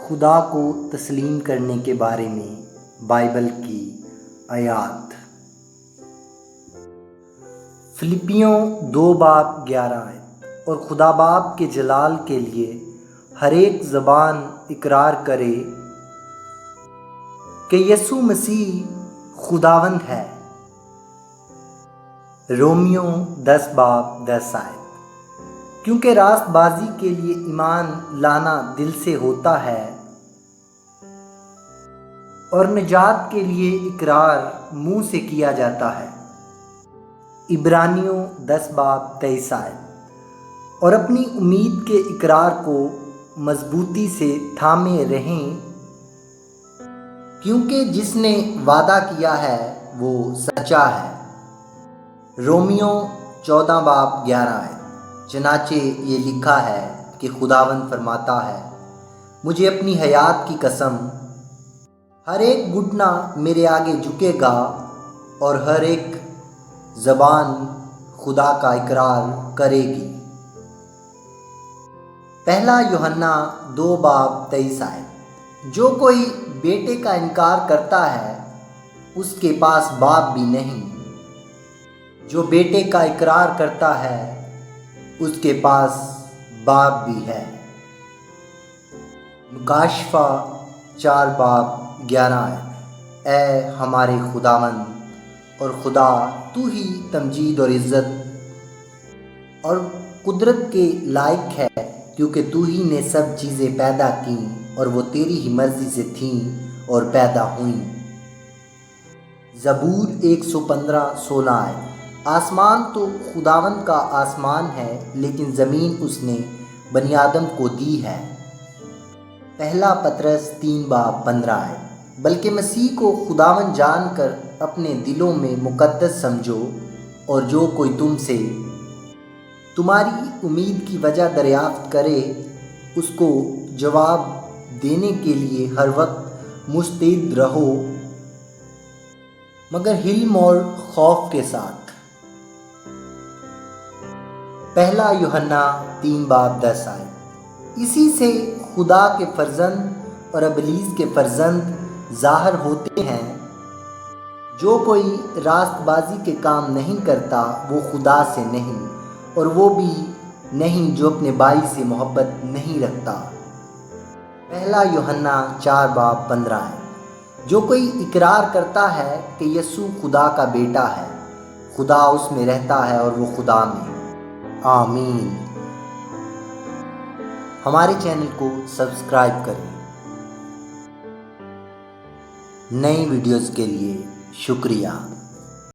خدا کو تسلیم کرنے کے بارے میں بائبل کی آیات۔ فلپیوں 2:11 اور خدا باپ کے جلال کے لیے ہر ایک زبان اقرار کرے کہ یسوع مسیح خداوند ہے۔ رومیوں 10:10 کیونکہ راست بازی کے لیے ایمان لانا دل سے ہوتا ہے اور نجات کے لیے اقرار منہ سے کیا جاتا ہے۔ عبرانیوں 10:23 اور اپنی امید کے اقرار کو مضبوطی سے تھامے رہیں کیونکہ جس نے وعدہ کیا ہے وہ سچا ہے۔ رومیوں 14:11 چنانچہ یہ لکھا ہے کہ خداوند فرماتا ہے، مجھے اپنی حیات کی قسم، ہر ایک گھٹنا میرے آگے جھکے گا اور ہر ایک زبان خدا کا اقرار کرے گی۔ پہلا یوحنا 2:23 جو کوئی بیٹے کا انکار کرتا ہے اس کے پاس باپ بھی نہیں، جو بیٹے کا اقرار کرتا ہے اس کے پاس باپ بھی ہے۔ مکاشفہ 4:11 اے ہمارے خداوند اور خدا، تو ہی تمجید اور عزت اور قدرت کے لائق ہے، کیونکہ تو ہی نے سب چیزیں پیدا کیں اور وہ تیری ہی مرضی سے تھیں اور پیدا ہوئیں۔ زبور 115:16 آسمان تو خداوند کا آسمان ہے، لیکن زمین اس نے بنی آدم کو دی ہے۔ پہلا پطرس 3:15 بلکہ مسیح کو خداوند جان کر اپنے دلوں میں مقدس سمجھو، اور جو کوئی تم سے تمہاری امید کی وجہ دریافت کرے اس کو جواب دینے کے لیے ہر وقت مستعد رہو، مگر حلم اور خوف کے ساتھ۔ پہلا یوحنا 3:10 اسی سے خدا کے فرزند اور ابلیس کے فرزند ظاہر ہوتے ہیں۔ جو کوئی راست بازی کے کام نہیں کرتا وہ خدا سے نہیں، اور وہ بھی نہیں جو اپنے بھائی سے محبت نہیں رکھتا۔ پہلا یوحنا 4:15 جو کوئی اقرار کرتا ہے کہ یسوع خدا کا بیٹا ہے، خدا اس میں رہتا ہے اور وہ خدا میں۔ آمین۔ ہمارے چینل کو سبسکرائب کریں۔ نئی ویڈیوز کے لیے شکریہ۔